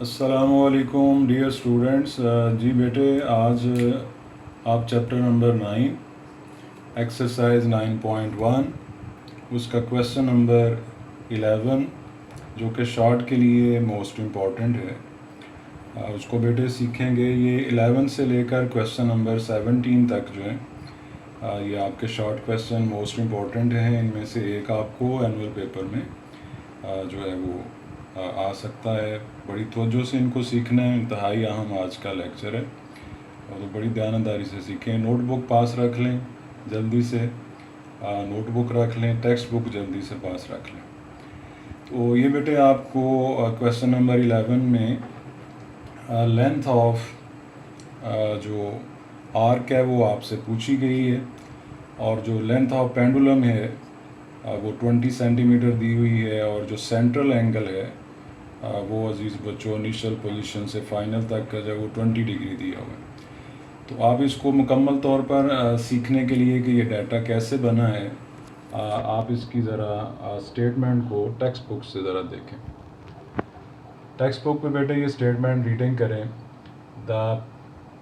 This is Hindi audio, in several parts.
अस्सलामुअलैकुम डियर स्टूडेंट्स। जी बेटे, आज आप चैप्टर नंबर 9 एक्सरसाइज 9.1 उसका क्वेश्चन नंबर 11 जो कि शॉर्ट के लिए मोस्ट इम्पॉर्टेंट है, उसको बेटे सीखेंगे। ये 11 से लेकर क्वेश्चन नंबर 17 तक जो है ये आपके शॉर्ट क्वेश्चन मोस्ट इम्पॉर्टेंट हैं। इनमें से एक आपको एनुअल पेपर में जो है वो आ सकता है। बड़ी तवज्जो से इनको सीखना है, इंतहाई अहम आज का लेक्चर है और तो बड़ी ध्यानदारी से सीखें। नोटबुक पास रख लें जल्दी से, नोटबुक रख लें, टेक्स्ट बुक जल्दी से पास रख लें। तो ये बेटे आपको क्वेश्चन नंबर 11 में लेंथ ऑफ जो आर्क है वो आपसे पूछी गई है और जो लेंथ ऑफ पेंडुलम है वो 20 सेंटीमीटर दी हुई है और जो सेंट्रल एंगल है वो अजीज़ बच्चों इनिशियल पोजीशन से फाइनल तक का जो वो 20 डिग्री दिया हुआ है। तो आप इसको मुकम्मल तौर पर सीखने के लिए कि ये डाटा कैसे बना है, आप इसकी ज़रा स्टेटमेंट को टेक्स्ट बुक से ज़रा देखें। टेक्स्ट बुक पे बेटे ये स्टेटमेंट रीडिंग करें। The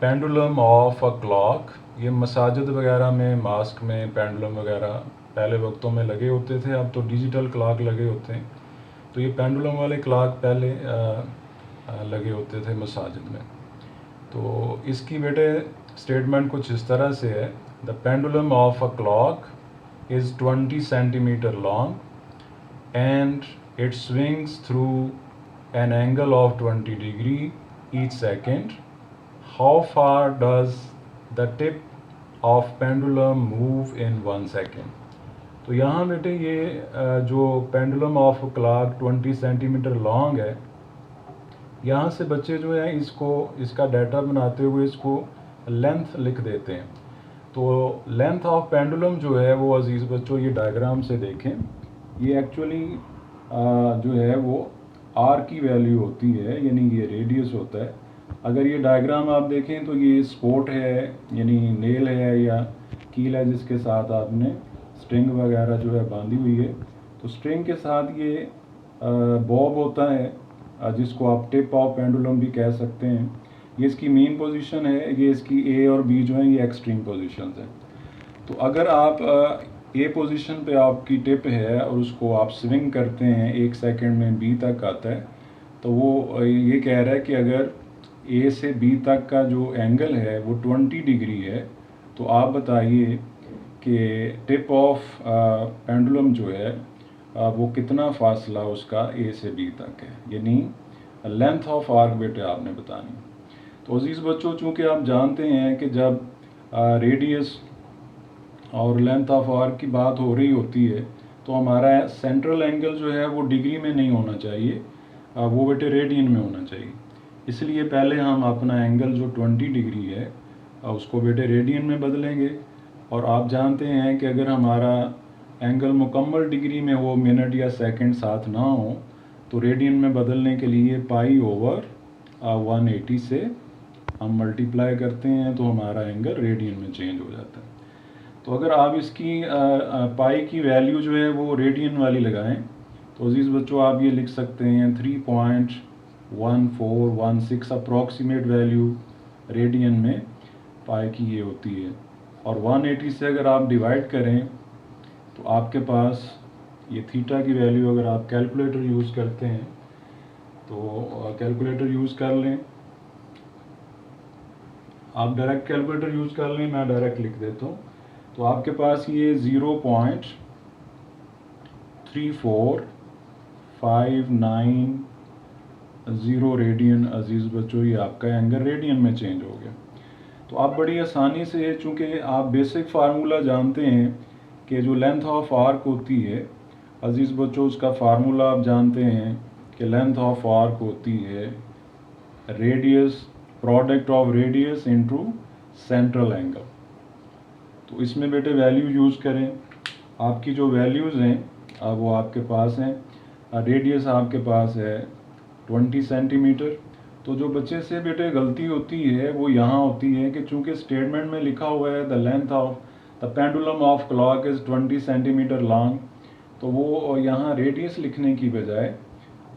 pendulum of a clock, ये मसाजिद वगैरह में, मास्क में पेंडुलम वगैरह पहले वक्तों में लगे होते थे, अब तो डिजिटल क्लॉक लगे होते हैं। तो ये पेंडुलम वाले क्लॉक पहले लगे होते थे मसाजिद में। तो इसकी बेटे स्टेटमेंट कुछ इस तरह से है। The pendulum of a clock is 20 centimetre long and it swings through an angle of 20 degree each second. How far does the tip of pendulum move in 1 second? तो यहाँ बेटे ये जो pendulum of clock 20 centimetre long है, यहाँ से बच्चे जो है इसका डाटा बनाते हुए इसको लेंथ लिख देते हैं। तो लेंथ ऑफ पेंडुलम जो है वो अजीज़ बच्चों ये डायग्राम से देखें, ये एक्चुअली जो है वो आर की वैल्यू होती है, यानी ये रेडियस होता है। अगर ये डायग्राम आप देखें तो ये स्पोर्ट है, यानी नेल है या कील है जिसके साथ आपने स्ट्रिंग वगैरह जो है बांधी हुई है। तो स्ट्रिंग के साथ ये बॉब होता है जिसको आप टिप ऑफ पेंडुलम भी कह सकते हैं। ये इसकी मेन पोजीशन है, ये इसकी ए और बी जो है ये एक्सट्रीम पोजीशंस हैं। तो अगर आप ए पोजीशन पे आपकी टिप है और उसको आप स्विंग करते हैं 1 सेकंड में बी तक आता है, तो वो ये कह रहा है कि अगर ए से बी तक का जो एंगल है वो 20 डिग्री है, तो आप बताइए कि टिप ऑफ पेंडुलम जो है वो कितना फासला उसका ए से बी तक है, यानी लेंथ ऑफ आर्क बेटे आपने बतानी। तो अजीज़ बच्चों, चूँकि आप जानते हैं कि जब रेडियस और लेंथ ऑफ आर्क की बात हो रही होती है तो हमारा सेंट्रल एंगल जो है वो डिग्री में नहीं होना चाहिए, वो बेटे रेडियन में होना चाहिए। इसलिए पहले हम अपना एंगल जो 20 डिग्री है उसको बेटे रेडियन में बदलेंगे। और आप जानते हैं कि अगर हमारा एंगल मुकम्मल डिग्री में हो, मिनट या सेकंड साथ ना हो, तो रेडियन में बदलने के लिए पाई ओवर 180 से हम मल्टीप्लाई करते हैं तो हमारा एंगल रेडियन में चेंज हो जाता है। तो अगर आप इसकी पाई की वैल्यू जो है वो रेडियन वाली लगाएं तो अजीज़ बच्चों आप ये लिख सकते हैं 3.1416 अप्रॉक्सीमेट वैल्यू रेडियन में पाई की ये होती है। और 180 से अगर आप डिवाइड करें तो आपके पास ये थीटा की वैल्यू, अगर आप कैलकुलेटर यूज़ करते हैं तो कैलकुलेटर यूज़ कर लें, आप डायरेक्ट कैलकुलेटर यूज़ कर लें, मैं डायरेक्ट लिख देता हूँ। तो आपके पास ये 0.3459 रेडियन अजीज़ बच्चों ये आपका एंगल रेडियन में चेंज हो गया। तो आप बड़ी आसानी से, चूँकि आप बेसिक फार्मूला जानते हैं कि जो लेंथ ऑफ आर्क होती है अजीज़ बच्चों, उसका फार्मूला आप जानते हैं कि लेंथ ऑफ आर्क होती है radius, product of radius into central angle. तो इसमें बेटे वैल्यू यूज़ करें। आपकी जो वैल्यूज़ हैं वो आपके पास हैं। रेडियस आपके पास है 20 सेंटीमीटर। तो जो बच्चे से बेटे गलती होती है वो यहाँ होती है कि चूँकि स्टेटमेंट में लिखा हुआ है the length of the pendulum of clock is 20 centimetre long, तो वो यहाँ रेडियस लिखने की बजाय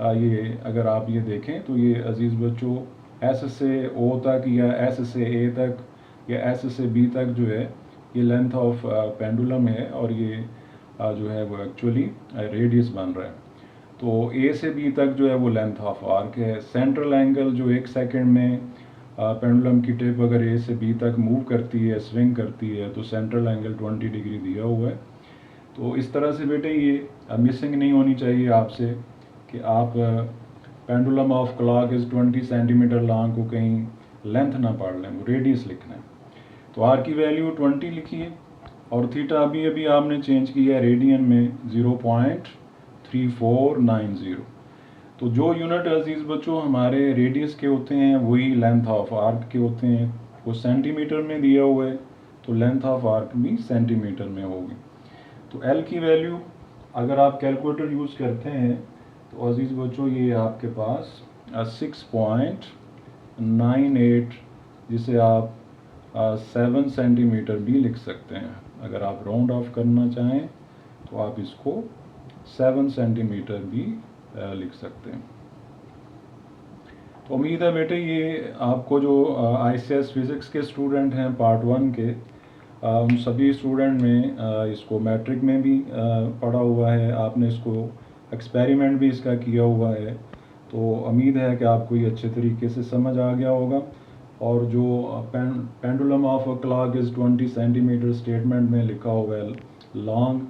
ये अगर आप ये देखें तो ये अजीज़ बच्चों एस से ओ तक या एस से ए तक या एस से बी तक जो है ये लेंथ ऑफ पेंडुलम है और ये जो है वो एक्चुअली रेडियस बन रहा है। तो ए से बी तक जो है वो लेंथ ऑफ आर्क है। सेंट्रल एंगल जो 1 सेकंड में पेंडुलम की टिप अगर ए से बी तक मूव करती है, स्विंग करती है, तो सेंट्रल एंगल 20 डिग्री दिया हुआ है। तो इस तरह से बेटे ये मिसिंग नहीं होनी चाहिए आपसे कि आप pendulum of clock is 20 centimetre long को कहीं लेंथ ना पढ़ लें, वो रेडियस लिखना है। तो आर की वैल्यू 20 लिखिए और थीटा अभी अभी आपने चेंज किया है रेडियन में 0.3490। तो जो यूनिट अजीज़ बच्चों हमारे रेडियस के होते हैं वही लेंथ ऑफ आर्क के होते हैं। वो सेंटीमीटर में दिया हुआ है तो लेंथ ऑफ आर्क भी सेंटीमीटर में होगी। तो एल की वैल्यू अगर आप कैलकुलेटर यूज़ करते हैं तो अजीज़ बच्चों ये आपके पास 6.98 जिसे आप 7 सेंटीमीटर भी लिख सकते हैं। अगर आप राउंड ऑफ करना चाहें तो आप इसको 7 सेंटीमीटर भी लिख सकते हैं। तो उम्मीद है बेटे ये आपको जो ICS फिज़िक्स के स्टूडेंट हैं पार्ट 1 के उन सभी स्टूडेंट में इसको मैट्रिक में भी पढ़ा हुआ है, आपने इसको एक्सपेरिमेंट भी इसका किया हुआ है। तो उम्मीद है कि आपको ये अच्छे तरीके से समझ आ गया होगा। और जो pendulum of a clock is 20 centimetre statement में लिखा हुआ है लॉन्ग,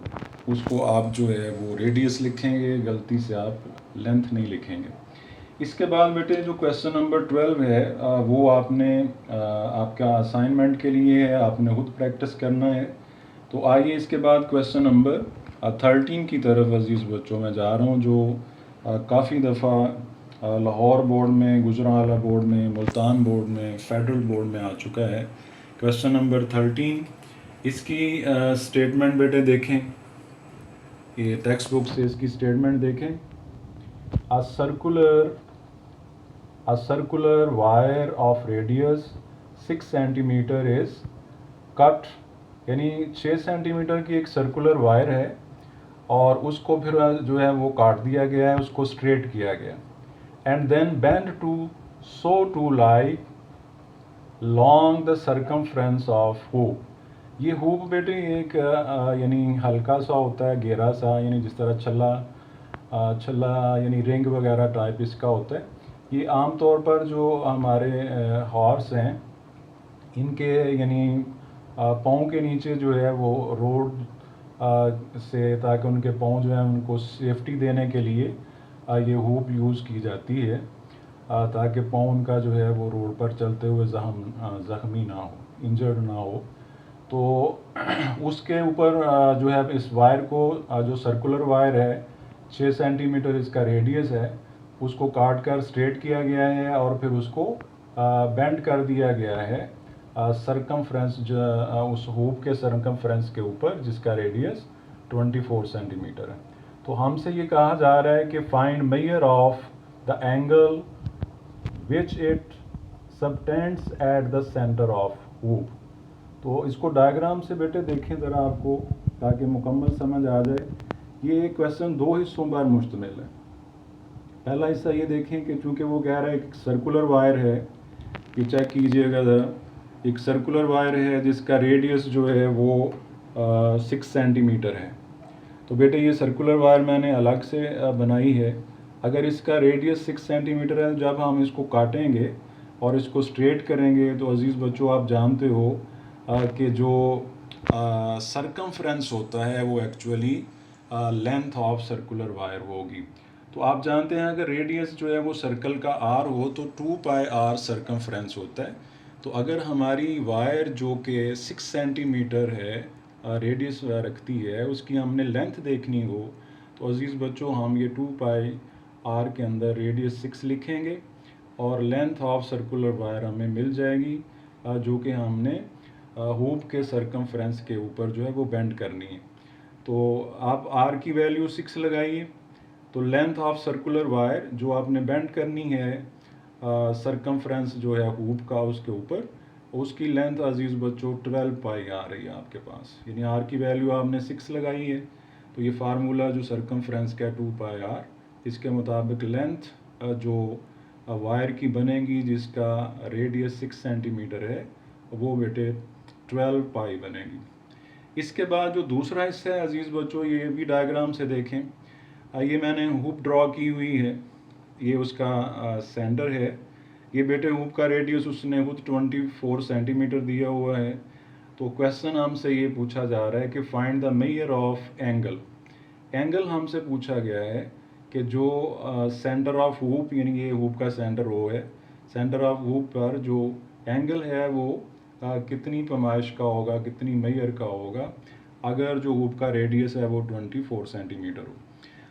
उसको आप जो है वो रेडियस लिखेंगे, गलती से आप लेंथ नहीं लिखेंगे। इसके बाद बेटे जो क्वेश्चन नंबर 12 है वो आपने आपका असाइनमेंट के लिए है, आपने खुद प्रैक्टिस करना है। तो आइए इसके बाद क्वेश्चन नंबर 13 की तरफ अजीज़ बच्चों मैं जा रहा हूँ, जो काफ़ी दफ़ा लाहौर बोर्ड में, गुजरांवाला बोर्ड में, मुल्तान बोर्ड में, फेडरल बोर्ड में आ चुका है। क्वेश्चन नंबर 13, इसकी स्टेटमेंट बेटे देखें, ये टेक्स्ट बुक से इसकी स्टेटमेंट देखें। A circular wire of radius 6 centimetre is cut, यानी 6 सेंटीमीटर की एक सर्कुलर वायर है और उसको फिर जो है वो काट दिया गया है, उसको स्ट्रेट किया गया, and then bend to so to lie long the circumference of hoop. ये हुप बेटे एक यानी हल्का सा होता है, घेरा सा, यानी जिस तरह छल्ला यानी रिंग वगैरह टाइप इसका होता है। ये आम तौर पर जो हमारे हॉर्स हैं इनके यानी पाँव के नीचे जो है वो रोड से, ताकि उनके पाँव जो है उनको सेफ्टी देने के लिए ये हुप यूज़ की जाती है, ताकि पाँव उनका जो है वो रोड पर चलते हुए ज़ख्मी ना हो, इंजर्ड ना हो। तो उसके ऊपर जो है इस वायर को, जो सर्कुलर वायर है 6 सेंटीमीटर इसका रेडियस है, उसको काट कर स्ट्रेट किया गया है और फिर उसको बेंड कर दिया गया है सरकमफ्रेंस, उस हुप के सरकमफ्रेंस के ऊपर जिसका रेडियस 24 सेंटीमीटर है। तो हमसे ये कहा जा रहा है कि find measure of the angle which it subtends at the centre of hoop. तो इसको डायग्राम से बेटे देखें ज़रा आपको, ताकि मुकम्मल समझ आ जाए। ये क्वेश्चन 2 हिस्सों पर मुश्तमिल है। पहला हिस्सा ये देखें कि चूँकि वो कह रहा है एक सर्कुलर वायर है, ये चेक कीजिएगा ज़रा, एक सर्कुलर वायर है जिसका रेडियस जो है वो 6 सेंटीमीटर है। तो बेटे ये सर्कुलर वायर मैंने अलग से बनाई है। अगर इसका रेडियस 6 सेंटीमीटर है, जब हम इसको काटेंगे और इसको स्ट्रेट करेंगे तो अजीज़ बच्चों आप जानते हो कि जो सरकमफ्रेंस होता है वो actually length of circular wire होगी। तो आप जानते हैं अगर रेडियस जो है वो सर्कल का आर हो तो 2 पाई आर सर्कमफ्रेंस होता है। तो अगर हमारी वायर जो कि 6 सेंटीमीटर है रेडियस रखती है, उसकी हमने लेंथ देखनी हो तो अजीज़ बच्चों हम ये 2 पाई आर के अंदर रेडियस 6 लिखेंगे और लेंथ ऑफ सर्कुलर वायर हमें मिल जाएगी, जो कि हमने हुप के सरकमफ्रेंस के ऊपर जो है वो बेंड करनी है। तो आप आर की वैल्यू 6 लगाइए, तो लेंथ ऑफ सर्कुलर वायर जो आपने बेंड करनी है सरकमफ्रेंस जो है हुप का उसके ऊपर, उसकी लेंथ अजीज़ बच्चों 12 पाई आ रही है आपके पास, यानी आर की वैल्यू आपने 6 लगाई है। तो ये फार्मूला जो सरकमफ्रेंस का 2 पाई आर इसके मुताबिक लेंथ जो वायर की बनेगी जिसका रेडियस 6 सेंटीमीटर है वो बेटे 12 पाई बनेगी। इसके बाद जो दूसरा हिस्सा है अजीज़ बच्चों, ये भी डायग्राम से देखें। ये मैंने हुप ड्रॉ की हुई है, ये उसका सेंटर है। ये बेटे हुप का रेडियस उसने खुद 24 सेंटीमीटर दिया हुआ है। तो क्वेश्चन हमसे ये पूछा जा रहा है कि find the measure of angle. Angle हमसे पूछा गया है कि जो सेंटर ऑफ हुप, यानी ये हुप का सेंटर वो है, सेंटर ऑफ हुप पर जो एंगल है वो कितनी पैमाइश का होगा, कितनी मेजर का होगा अगर जो हुप का रेडियस है वो 24 सेंटीमीटर हो।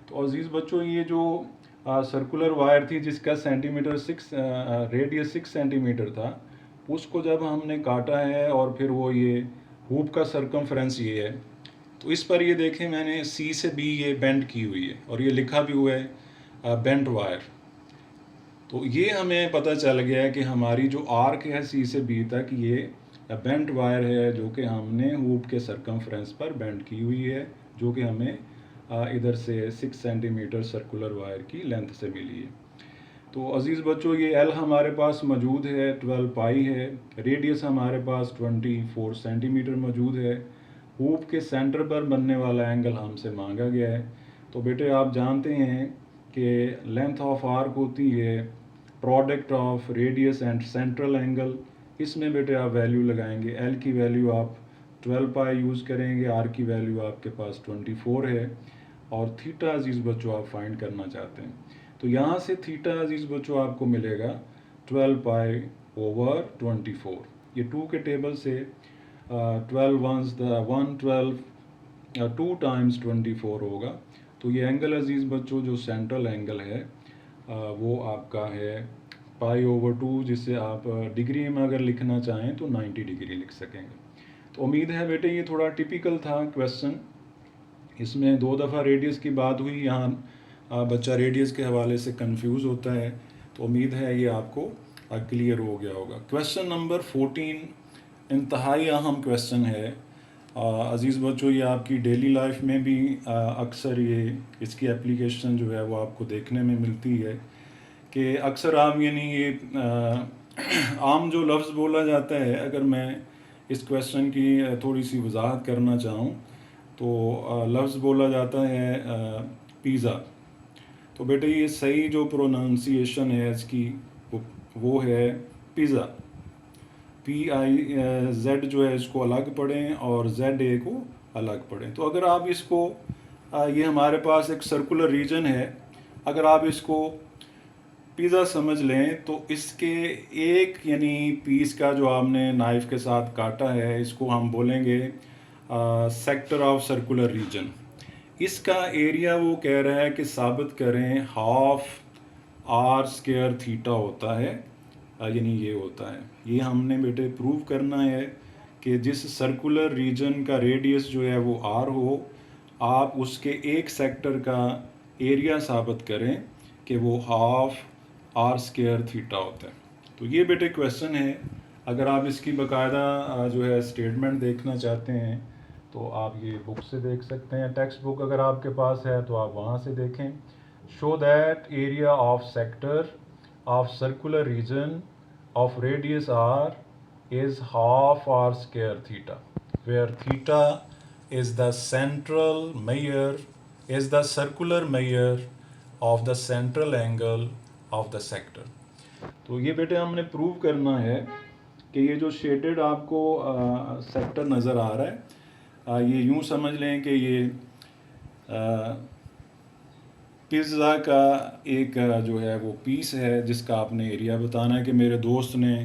तो अजीज़ बच्चों, ये जो सर्कुलर वायर थी जिसका सेंटीमीटर 6 रेडियस 6 सेंटीमीटर था, उसको जब हमने काटा है और फिर वो ये हुप का सरकमफ्रेंस ये है, तो इस पर ये देखें मैंने सी से बी ये बेंड की हुई है और ये लिखा भी हुआ है बेंट वायर। तो ये हमें पता चल गया है कि हमारी जो आर्क है सी से बी तक ये बेंट वायर है जो कि हमने हुप के सरकमफ्रेंस पर बेंड की हुई है, जो कि हमें इधर से 6 सेंटीमीटर सर्कुलर वायर की लेंथ से मिली है। तो अज़ीज़ बच्चों, ये एल हमारे पास मौजूद है, 12 पाई है, रेडियस हमारे पास 24 सेंटीमीटर मौजूद है, हुप के सेंटर पर बनने वाला एंगल हमसे मांगा गया है। तो बेटे आप जानते हैं कि लेंथ ऑफ आर्क होती है product of radius and central angle. इसमें बेटे आप वैल्यू लगाएंगे, एल की वैल्यू आप 12 पाई यूज़ करेंगे, आर की वैल्यू आपके पास 24 है और थीटा अजीज़ बच्चों आप फाइंड करना चाहते हैं। तो यहाँ से थीटा अजीज़ बच्चों आपको मिलेगा 12 पाई ओवर 24। ये 2 के टेबल से 12 वंस द 112 2 टाइम्स 24 होगा। तो ये एंगल अजीज़ बच्चों जो सेंट्रल एंगल है वो आपका है पाई ओवर 2, जिससे आप डिग्री में अगर लिखना चाहें तो 90 डिग्री लिख सकेंगे। तो उम्मीद है बेटे ये थोड़ा टिपिकल था क्वेश्चन, इसमें 2 दफ़ा रेडियस की बात हुई, यहाँ बच्चा रेडियस के हवाले से कंफ्यूज होता है। तो उम्मीद है ये आपको क्लियर हो गया होगा। क्वेश्चन नंबर 14 इंतहाई अहम क्वेश्चन है अज़ीज़ बच्चों, ये आपकी डेली लाइफ में भी अक्सर ये इसकी एप्लीकेशन जो है वो आपको देखने में मिलती है कि अक्सर आप यानी ये आम जो लफ्ज़ बोला जाता है, अगर मैं इस क्वेश्चन की थोड़ी सी वजाहत करना चाहूँ तो लफ्ज़ बोला जाता है पिज़्ज़ा। तो बेटे ये सही जो प्रोनाउंसिएशन है इसकी वो है पिज़्ज़ा। PIZ जो है इसको अलग पढ़ें और ZA को अलग पढ़ें। तो अगर आप इसको ये हमारे पास एक सर्कुलर रीजन है, अगर आप इसको पिज़्ज़ा समझ लें तो इसके एक यानी पीस का जो आपने नाइफ़ के साथ काटा है इसको हम बोलेंगे सेक्टर ऑफ सर्कुलर रीजन। इसका एरिया वो कह रहा है कि साबित करें हाफ आर स्क्वायर थीटा होता है, यानी ये होता है। ये हमने बेटे प्रूव करना है कि जिस सर्कुलर रीजन का रेडियस जो है वो आर हो, आप उसके एक सेक्टर का एरिया साबित करें कि वो हाफ आर स्क्वायर थीटा होता है। तो ये बेटे क्वेश्चन है। अगर आप इसकी बाकायदा जो है स्टेटमेंट देखना चाहते हैं तो आप ये बुक से देख सकते हैं, टेक्स्ट बुक अगर आपके पास है तो आप वहाँ से देखें। Show that area of sector of circular region of radius r is half r square theta, where theta is the central measure, is the circular measure of the central angle of the sector। तो ये बेटे हमने प्रूव करना है कि ये जो शेडेड आपको सेक्टर नज़र आ रहा है, ये यूँ समझ लें कि ये पिज़्ज़ा का एक जो है वो पीस है जिसका आपने एरिया बताना है कि मेरे दोस्त ने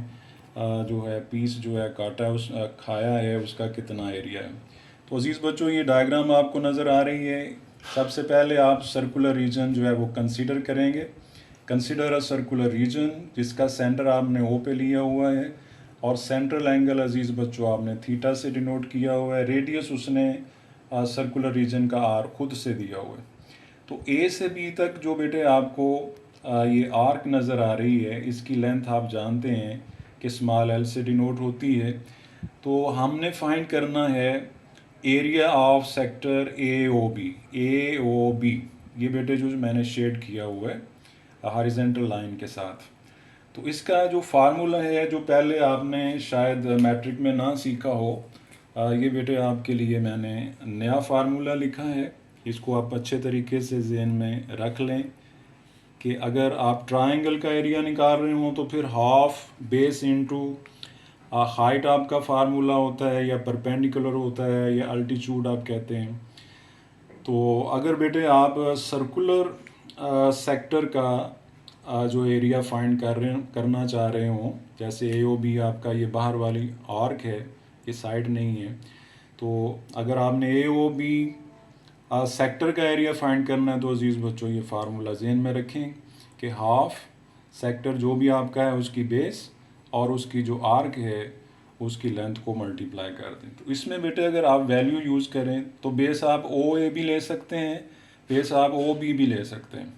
जो है पीस जो है काटा है, उस खाया है, उसका कितना एरिया है। तो अजीज़ बच्चों, ये डायग्राम आपको नज़र आ रही है। सबसे पहले आप सर्कुलर रीजन जो है वो कंसीडर करेंगे। कंसीडर अ सर्कुलर रीजन जिसका सेंटर आपने ओ पे लिया हुआ है और सेंट्रल एंगल अजीज़ बच्चों आपने थीटा से डिनोट किया हुआ है। रेडियस उसने सर्कुलर रीजन का आर खुद से दिया हुआ है। तो ए से बी तक जो बेटे आपको ये आर्क नज़र आ रही है, इसकी लेंथ आप जानते हैं कि स्मॉल एल से डिनोट होती है। तो हमने फाइंड करना है area of sector A O B. ये बेटे जो मैंने शेड किया हुआ है हॉरिजॉन्टल लाइन के साथ। तो इसका जो फार्मूला है जो पहले आपने शायद मैट्रिक में ना सीखा हो, ये बेटे आपके लिए मैंने नया फार्मूला लिखा है। इसको आप अच्छे तरीके से ज़हन में रख लें कि अगर आप ट्रायंगल का एरिया निकाल रहे हो तो फिर हाफ बेस इनटू हाइट आपका फार्मूला होता है, या परपेंडिकुलर होता है, या अल्टीट्यूड आप कहते हैं। तो अगर बेटे आप सर्कुलर सेक्टर का जो एरिया फाइंड करना चाह रहे हो, जैसे AOB आपका ये बाहर वाली आर्क है, ये साइड नहीं है, तो अगर आपने AOB सेक्टर का एरिया फाइंड करना है तो अजीज़ बच्चों ये फार्मूला ज़हन में रखें कि हाफ सेक्टर जो भी आपका है उसकी बेस और उसकी जो आर्क है उसकी लेंथ को मल्टीप्लाई कर दें। तो इसमें बेटे अगर आप वैल्यू यूज़ करें तो बेस आप OA भी ले सकते हैं, बेस आप OB भी ले सकते हैं,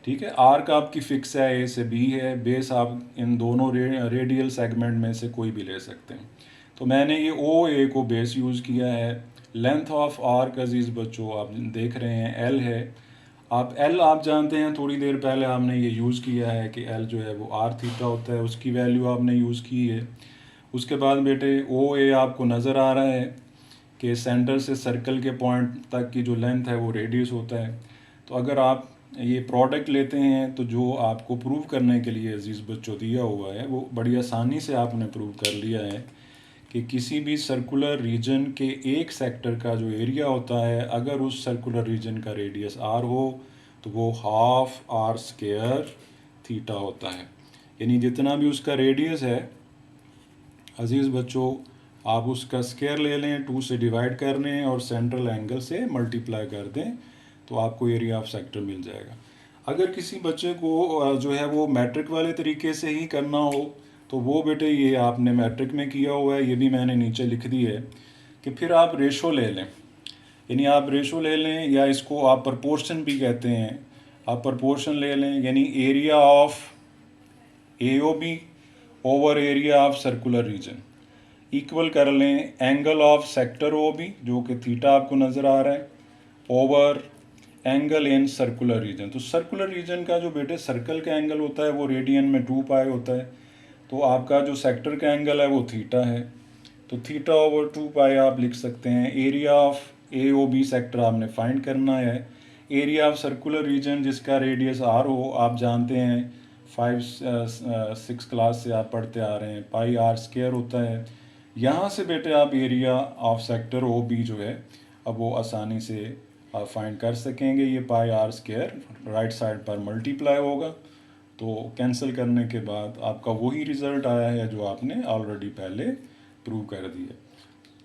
ठीक है। आर्क आपकी फिक्स है, A से B है, बेस आप इन दोनों रेडियल सेगमेंट में से कोई भी ले सकते हैं। तो मैंने ये OA को बेस यूज़ किया है। लेंथ ऑफ आर्क अजीज़ बच्चों आप देख रहे हैं L है। आप L आप जानते हैं, थोड़ी देर पहले आपने ये यूज़ किया है कि L जो है वो R थीटा होता है, उसकी वैल्यू आपने यूज़ की है। उसके बाद बेटे OA आपको नज़र आ रहा है कि सेंटर से सर्कल के पॉइंट तक की जो लेंथ है वो रेडियस होता है। तो अगर आप ये प्रोडक्ट लेते हैं तो जो आपको प्रूव करने के लिए अजीज़ बच्चों दिया हुआ है वो बड़ी आसानी से आपने प्रूव कर लिया है कि किसी भी सर्कुलर रीजन के एक सेक्टर का जो एरिया होता है, अगर उस सर्कुलर रीजन का रेडियस R हो तो वो हाफ R² थीटा होता है। यानी जितना भी उसका रेडियस है अजीज़ बच्चों, आप उसका स्क्वायर ले लें, 2 से डिवाइड कर लें और सेंट्रल एंगल से मल्टीप्लाई कर दें तो आपको एरिया ऑफ सेक्टर मिल जाएगा। अगर किसी बच्चे को जो है वो मैट्रिक वाले तरीके से ही करना हो तो वो बेटे ये आपने मैट्रिक में किया हुआ है, ये भी मैंने नीचे लिख दी है कि फिर आप रेशो ले लें। यानी आप रेशो ले लें या इसको आप प्रपोर्शन भी कहते हैं, आप प्रपोर्शन ले लें, यानी area of AOB over area of circular region equal कर लें एंगल ऑफ सेक्टर OB जो कि थीटा आपको नज़र आ रहा है over angle in circular region. तो सर्कुलर रीजन का जो बेटे सर्कल का एंगल होता है वो रेडियन में 2 पाई होता है, तो आपका जो सेक्टर का एंगल है वो थीटा है, तो थीटा ओवर 2 पाई आप लिख सकते हैं। एरिया ऑफ AOB सेक्टर आपने फाइंड करना है। एरिया ऑफ सर्कुलर रीजन जिसका रेडियस R हो, आप जानते हैं 5-6 क्लास से आप पढ़ते आ रहे हैं, पाई R² होता है। यहाँ से बेटे आप एरिया ऑफ सेक्टर OB जो है अब वो आसानी से आप फाइंड कर सकेंगे। ये पाई R² राइट साइड पर मल्टीप्लाई होगा, तो कैंसिल करने के बाद आपका वही रिज़ल्ट आया है जो आपने ऑलरेडी पहले प्रूव कर दिया।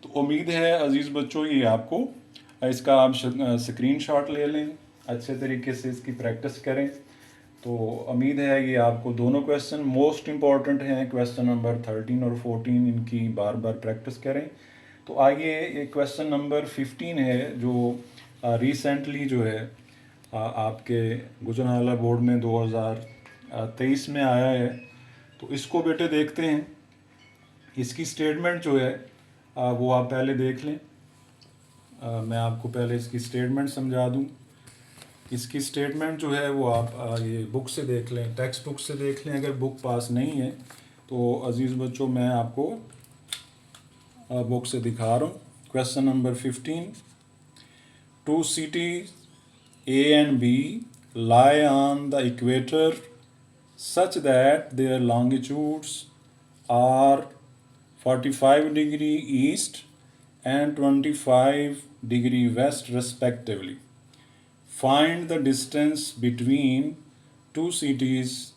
तो उम्मीद है अजीज़ बच्चों ये आपको इसका आप स्क्रीनशॉट ले लें, अच्छे तरीके से इसकी प्रैक्टिस करें। तो उम्मीद है ये आपको दोनों क्वेश्चन मोस्ट इम्पॉर्टेंट हैं, क्वेश्चन नंबर 13 और 14 इनकी बार बार प्रैक्टिस करें। तो आइए क्वेश्चन नंबर 15 है जो रिसेंटली जो है आपके गुजरांवाला बोर्ड में 2023 में आया है। तो इसको बेटे देखते हैं। इसकी स्टेटमेंट जो है वो आप पहले देख लें। मैं आपको पहले इसकी स्टेटमेंट समझा दूं। इसकी स्टेटमेंट जो है वो आप ये बुक से देख लें, टेक्स्ट बुक से देख लें। अगर बुक पास नहीं है तो अजीज़ बच्चों मैं आपको बुक से दिखा रहा हूँ। Question number 15, 2 cities A and B lie on the equator such that their longitudes are 45 degree east and 25 degree west respectively. Find the distance between two cities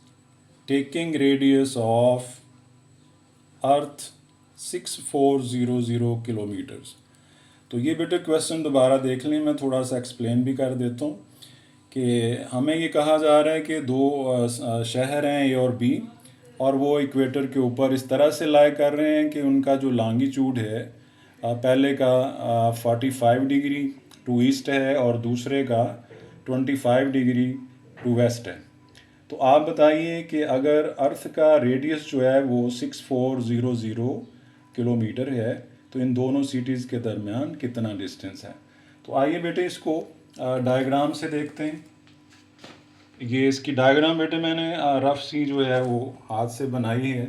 taking radius of Earth 6400 kilometres. तो ये बेटे क्वेश्चन दोबारा देख लें, मैं थोड़ा सा एक्सप्लेन भी कर देता हूँ कि हमें ये कहा जा रहा है कि दो शहर हैं A और B और वो इक्वेटर के ऊपर इस तरह से लाई कर रहे हैं कि उनका जो लॉन्गिट्यूड है पहले का 45 डिग्री टू ईस्ट है और दूसरे का 25 डिग्री टू वेस्ट है। तो आप बताइए कि अगर अर्थ का रेडियस जो है वो 6400 किलोमीटर है तो इन दोनों सिटीज़ के दरमियान कितना डिस्टेंस है। तो आइए बेटे इसको डायग्राम से देखते हैं। ये इसकी डायग्राम बेटे मैंने रफ सी जो है वो हाथ से बनाई है।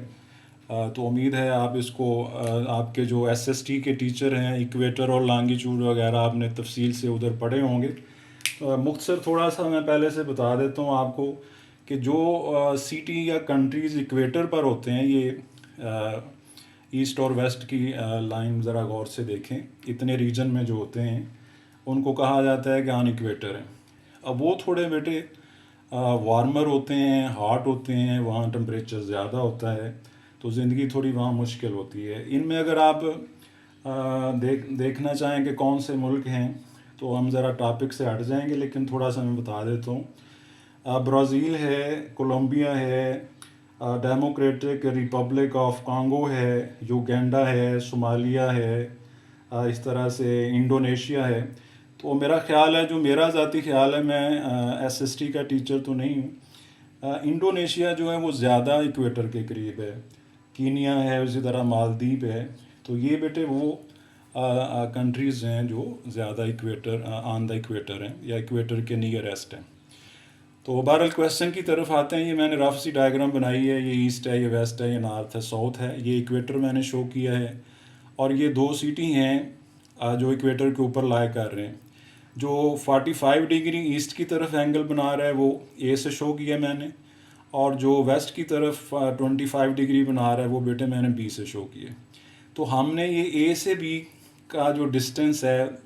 तो उम्मीद है आप इसको आपके जो एसएसटी के टीचर हैं इक्वेटर और लॉन्गिट्यूड वगैरह आपने तफसील से उधर पढ़े होंगे। मुख्तसर थोड़ा सा मैं पहले से बता देता हूँ आपको कि जो सिटी या कंट्रीज़ इक्वेटर पर होते हैं, ये ईस्ट और वेस्ट की लाइन ज़रा गौर से देखें, इतने रीजन में जो होते हैं उनको कहा जाता है कि ऑन इक्वेटर है। अब वो थोड़े बेटे वार्मर होते हैं, हॉट होते हैं, वहाँ टेम्परेचर ज़्यादा होता है, तो ज़िंदगी थोड़ी वहाँ मुश्किल होती है। इनमें अगर आप देखना चाहें कि कौन से मुल्क हैं, तो हम ज़रा टॉपिक से हट जाएंगे, लेकिन थोड़ा सा मैं बता देता हूँ। ब्राज़ील है, कोलंबिया है, डेमोक्रेटिक रिपब्लिक ऑफ कांगो है, युगांडा है, सोमालिया है, इस तरह से इंडोनेशिया है। तो मेरा ख्याल है, जो मेरा ज़ाती ख्याल है, मैं एसएसटी का टीचर तो नहीं हूँ, इंडोनेशिया जो है वो ज़्यादा इक्वेटर के करीब है। कीनिया है, उसी तरह मालदीव है। तो ये बेटे वो कंट्रीज़ हैं जो ज़्यादा इक्वेटर ऑन द इक्वेटर हैं या इक्वेटर के नियरेस्ट हैं। तो बहरहाल क्वेश्चन की तरफ आते हैं। ये मैंने रफ सी डायग्राम बनाई है, ये ईस्ट है, ये वेस्ट है, ये नॉर्थ है, साउथ है, ये इक्वेटर मैंने शो किया है। और ये दो सिटी हैं जो इक्वेटर के ऊपर लाई कर रहे हैं। जो 45 डिग्री ईस्ट की तरफ एंगल बना रहा है वो ए से शो किया मैंने, और जो वेस्ट की तरफ 25 डिग्री बना रहा है वो बेटे मैंने बी से शो किया। तो हमने ये ए से बी का जो डिस्टेंस है,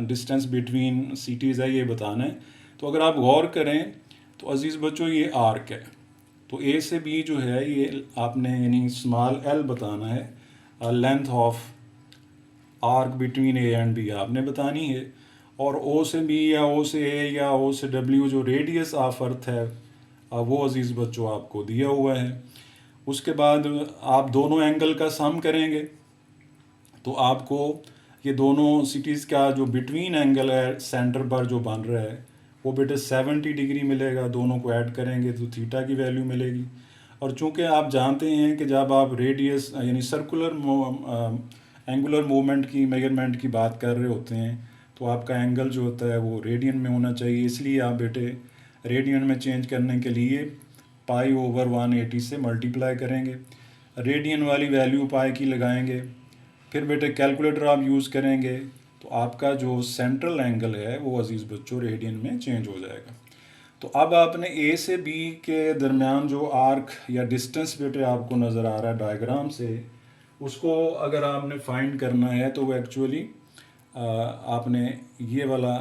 डिस्टेंस बिटवीन सिटीज़ है, ये बताना है। तो अगर आप गौर करें तो अज़ीज़ बच्चों ये आर्क है। तो ए से बी जो है ये आपने यानी स्मॉल एल बताना है, length of arc between A and B आपने बतानी है। और ओ से बी या ओ से ए या ओ से डब्ल्यू जो रेडियस ऑफ अर्थ है वो अज़ीज़ बच्चों आपको दिया हुआ है। उसके बाद आप दोनों एंगल का सम करेंगे तो आपको ये दोनों सिटीज़ का जो बिटवीन एंगल है सेंटर पर जो बन रहा है वो बेटे 70 डिग्री मिलेगा। दोनों को ऐड करेंगे तो थीटा की वैल्यू मिलेगी। और चूंकि आप जानते हैं कि जब आप रेडियस यानी सर्कुलर एंगुलर मूवमेंट की मेजरमेंट की बात कर रहे होते हैं तो आपका एंगल जो होता है वो रेडियन में होना चाहिए। इसलिए आप बेटे रेडियन में चेंज करने के लिए पाई ओवर 180 से मल्टीप्लाई करेंगे, रेडियन वाली वैल्यू पाई की लगाएंगे, फिर बेटे कैलकुलेटर आप यूज़ करेंगे तो आपका जो सेंट्रल एंगल है वो अज़ीज़ बच्चों रेडियन में चेंज हो जाएगा। तो अब आपने ए से बी के दरमियान जो आर्क या डिस्टेंस बेटे आपको नज़र आ रहा है डायग्राम से, उसको अगर आपने फाइंड करना है तो वो एक्चुअली आपने ये वाला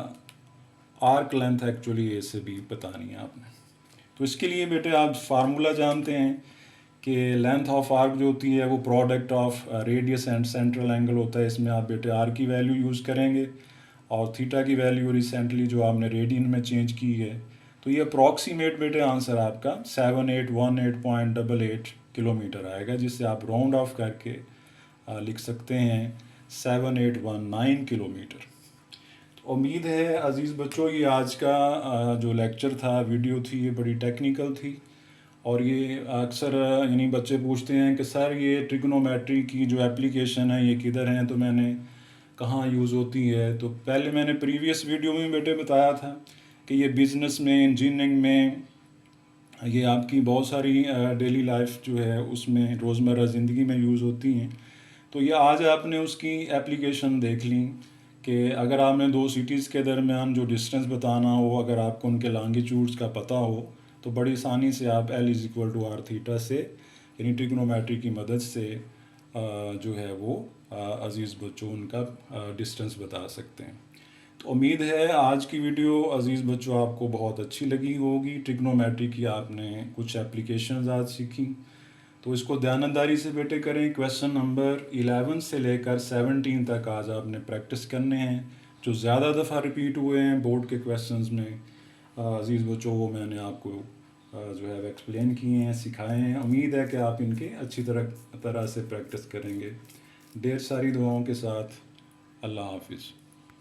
आर्क लेंथ एक्चुअली ए से बी बतानी है आपने। तो इसके लिए बेटे आप फार्मूला जानते हैं कि लेंथ ऑफ आर्क जो होती है वो product of radius and central angle होता है। इसमें आप बेटे आर की वैल्यू यूज़ करेंगे और थीटा की वैल्यू रिसेंटली जो आपने रेडियन में चेंज की है। तो ये अप्रॉक्सीमेट बेटे आंसर आपका 7818.88 किलोमीटर आएगा, जिससे आप राउंड ऑफ करके लिख सकते हैं 7819 किलोमीटर। तो उम्मीद है अज़ीज़ बच्चों ये आज का जो लेक्चर था, वीडियो थी, ये बड़ी टेक्निकल थी। और ये अक्सर यानी बच्चे पूछते हैं कि सर ये ट्रिग्नोमेट्री की जो एप्लीकेशन है ये किधर हैं, तो मैंने कहाँ यूज़ होती है। तो पहले मैंने प्रीवियस वीडियो में बेटे बताया था कि ये बिज़नेस में, इंजीनियरिंग में, ये आपकी बहुत सारी डेली लाइफ जो है उसमें रोज़मर्रा ज़िंदगी में यूज़ होती हैं। तो ये आज आपने उसकी एप्लीकेशन देख ली कि अगर आपने दो सिटीज़ के दरमियान जो डिस्टेंस बताना हो, अगर आपको उनके लॉन्गिट्यूड्स का पता हो तो बड़ी आसानी से आप L = R थीटा से यानी ट्रिग्नोमेट्री की मदद से जो है वो अज़ीज़ बच्चों उनका डिस्टेंस बता सकते हैं। तो उम्मीद है आज की वीडियो अज़ीज़ बच्चों आपको बहुत अच्छी लगी होगी। ट्रिग्नोमेट्री की आपने कुछ एप्लीकेशंस आज सीखी, तो इसको ध्यानदारी से बेटे करें। क्वेश्चन नंबर 11 से लेकर 17 तक आज आपने प्रैक्टिस करने हैं, जो ज़्यादा दफ़ा रिपीट हुए हैं बोर्ड के क्वेश्चंस में अज़ीज़ बच्चों, वो मैंने आपको जो है एक्सप्लेन किए हैं, सिखाए हैं। उम्मीद है कि आप इनके अच्छी तरह से प्रैक्टिस करेंगे। ढेर सारी दुआओं के साथ अल्लाह हाफिज़।